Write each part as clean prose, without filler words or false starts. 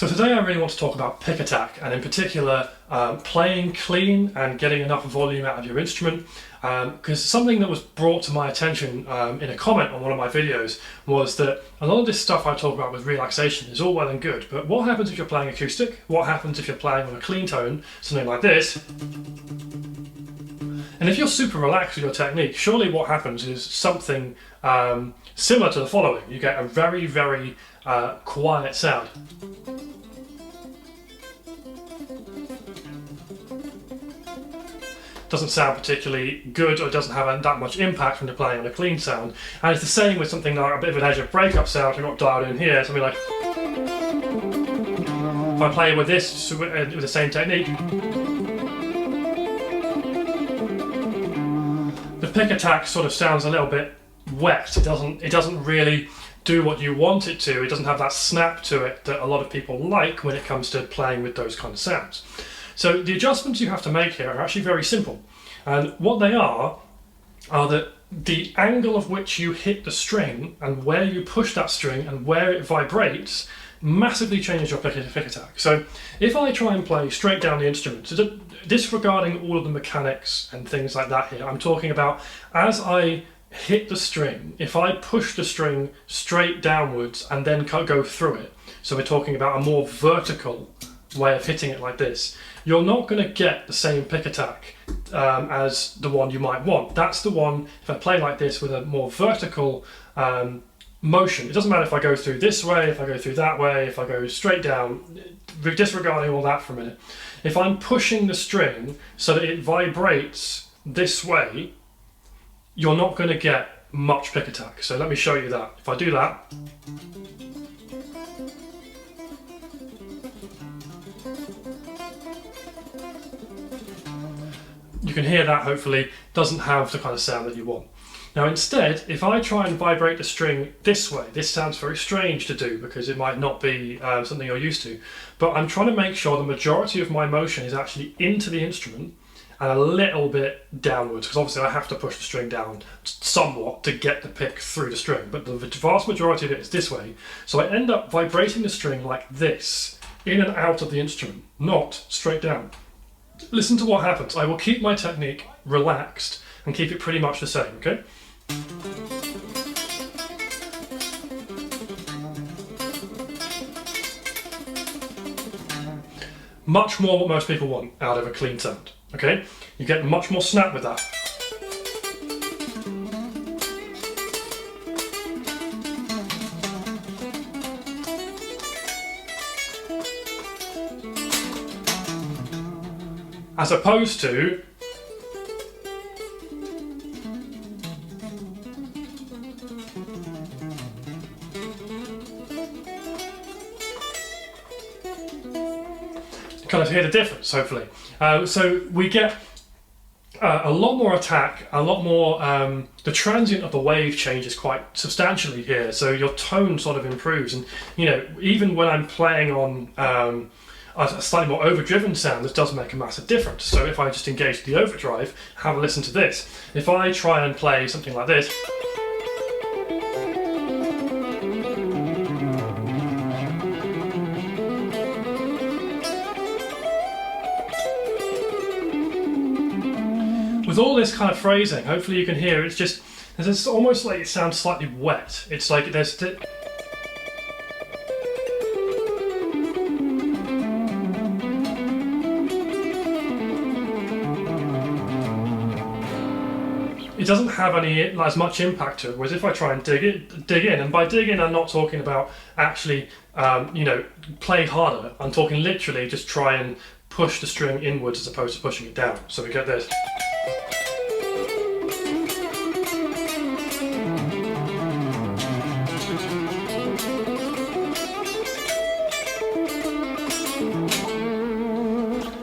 So today I really want to talk about pick attack, and in particular playing clean and getting enough volume out of your instrument, because something that was brought to my attention in a comment on one of my videos was that a lot of this stuff I talk about with relaxation is all well and good, but what happens if you're playing acoustic? What happens if you're playing on a clean tone, something like this? And if you're super relaxed with your technique, surely what happens is something similar to the following. You get a very, very quiet sound. Doesn't sound particularly good, or doesn't have that much impact when you're playing on a clean sound. And it's the same with something like a bit of an edge of breakup sound. I've got dialed in here, something like, if I play with this with the same technique, the pick attack sort of sounds a little bit wet. It doesn't really do what you want it to. It doesn't have that snap to it that a lot of people like when it comes to playing with those kind of sounds. So the adjustments you have to make here are actually very simple, and what they are that the angle of which you hit the string and where you push that string and where it vibrates massively changes your pick attack. So if I try and play straight down the instrument, so disregarding all of the mechanics and things like that here, I'm talking about as I hit the string, if I push the string straight downwards and then go through it, so we're talking about a more vertical way of hitting it like this, you're not going to get the same pick attack as the one you might want. That's the one, if I play like this with a more vertical motion, it doesn't matter if I go through this way, if I go through that way, if I go straight down, disregarding all that for a minute. If I'm pushing the string so that it vibrates this way, you're not going to get much pick attack. So let me show you that. If I do that, you can hear that hopefully doesn't have the kind of sound that you want. Now instead, if I try and vibrate the string this way, this sounds very strange to do because it might not be something you're used to, but I'm trying to make sure the majority of my motion is actually into the instrument and a little bit downwards, because obviously I have to push the string down somewhat to get the pick through the string, but the vast majority of it is this way. So I end up vibrating the string like this, in and out of the instrument, not straight down. Listen to what happens. I will keep my technique relaxed and keep it pretty much the same, okay? Much more what most people want out of a clean sound, okay? You get much more snap with that. As opposed to kind of hear the difference, hopefully. So we get a lot more attack, a lot more, the transient of the wave changes quite substantially here, so your tone sort of improves. And you know, even when I'm playing on a slightly more overdriven sound, this does make a massive difference. So if I just engage the overdrive, have a listen to this. If I try and play something like this, with all this kind of phrasing, hopefully you can hear it's almost like it sounds slightly wet. It's like there's it doesn't have as much impact to it, whereas if I try and dig in, and by dig in I'm not talking about actually play harder, I'm talking literally just try and push the string inwards as opposed to pushing it down. So we get this.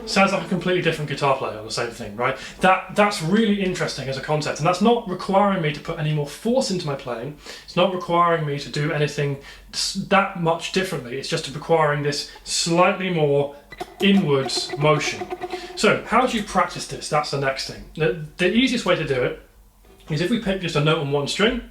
Sounds like a completely different guitar player on the same thing, right? That's really interesting as a concept, and that's not requiring me to put any more force into my playing. It's not requiring me to do anything that much differently. It's just requiring this slightly more inwards motion. So how do you practice this? That's the next thing. The easiest way to do it is if we pick just a note on one string.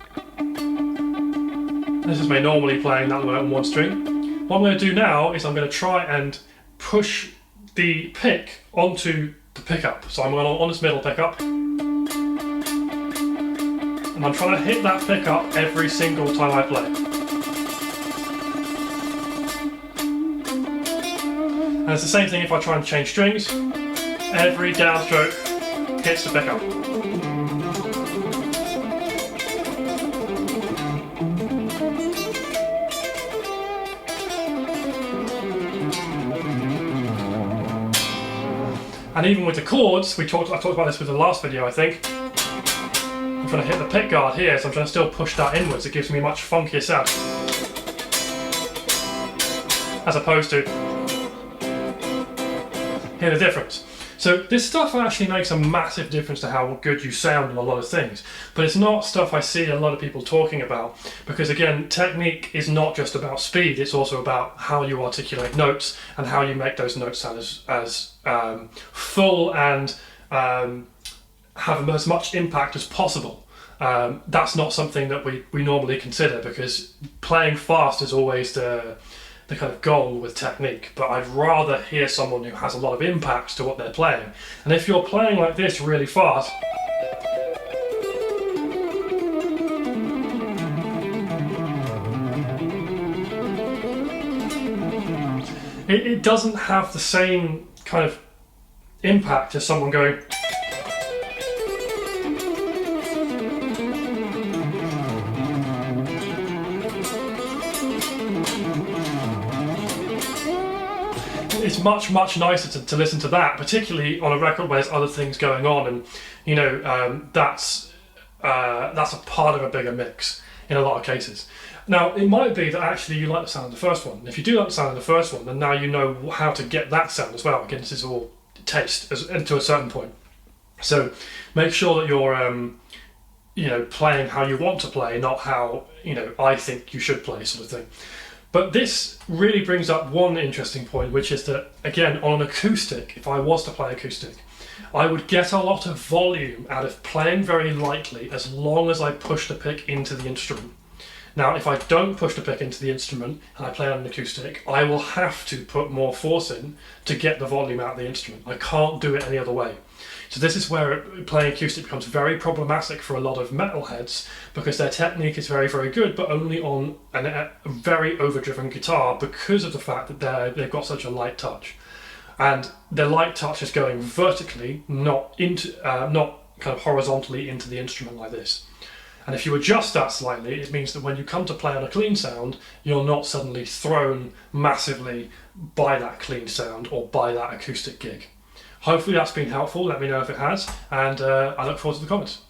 This is me normally playing that note on one string. What I'm going to do now is I'm going to try and push the pick onto the pickup. So I'm going on this middle pickup, and I'm trying to hit that pickup every single time I play. And it's the same thing if I try and change strings. Every downstroke hits the pickup. And even with the chords, I talked about this with the last video, I think. I'm trying to hit the pick guard here, so I'm trying to still push that inwards. It gives me a much funkier sound. As opposed to, hear the difference. So this stuff actually makes a massive difference to how good you sound in a lot of things. But it's not stuff I see a lot of people talking about, because again, technique is not just about speed, it's also about how you articulate notes and how you make those notes sound as full and have as much impact as possible. That's not something that we normally consider, because playing fast is always the kind of goal with technique, but I'd rather hear someone who has a lot of impact to what they're playing. And if you're playing like this really fast, it doesn't have the same kind of impact as someone going. It's much nicer to listen to that, particularly on a record where there's other things going on, and you know, that's a part of a bigger mix in a lot of cases. Now, it might be that actually you like the sound of the first one. If you do like the sound of the first one, then now you know how to get that sound as well. Again, this is all taste to a certain point. So make sure that you're you know, playing how you want to play, not how, you know, I think you should play, sort of thing. But this really brings up one interesting point, which is that, again, on an acoustic, if I was to play acoustic, I would get a lot of volume out of playing very lightly as long as I push the pick into the instrument. Now, if I don't push the pick into the instrument and I play on an acoustic, I will have to put more force in to get the volume out of the instrument. I can't do it any other way. So this is where playing acoustic becomes very problematic for a lot of metalheads, because their technique is very good, but only on a very overdriven guitar, because of the fact that they've got such a light touch. And their light touch is going vertically, not kind of horizontally into the instrument like this. And if you adjust that slightly, it means that when you come to play on a clean sound, you're not suddenly thrown massively by that clean sound or by that acoustic gig. Hopefully that's been helpful. Let me know if it has, and I look forward to the comments.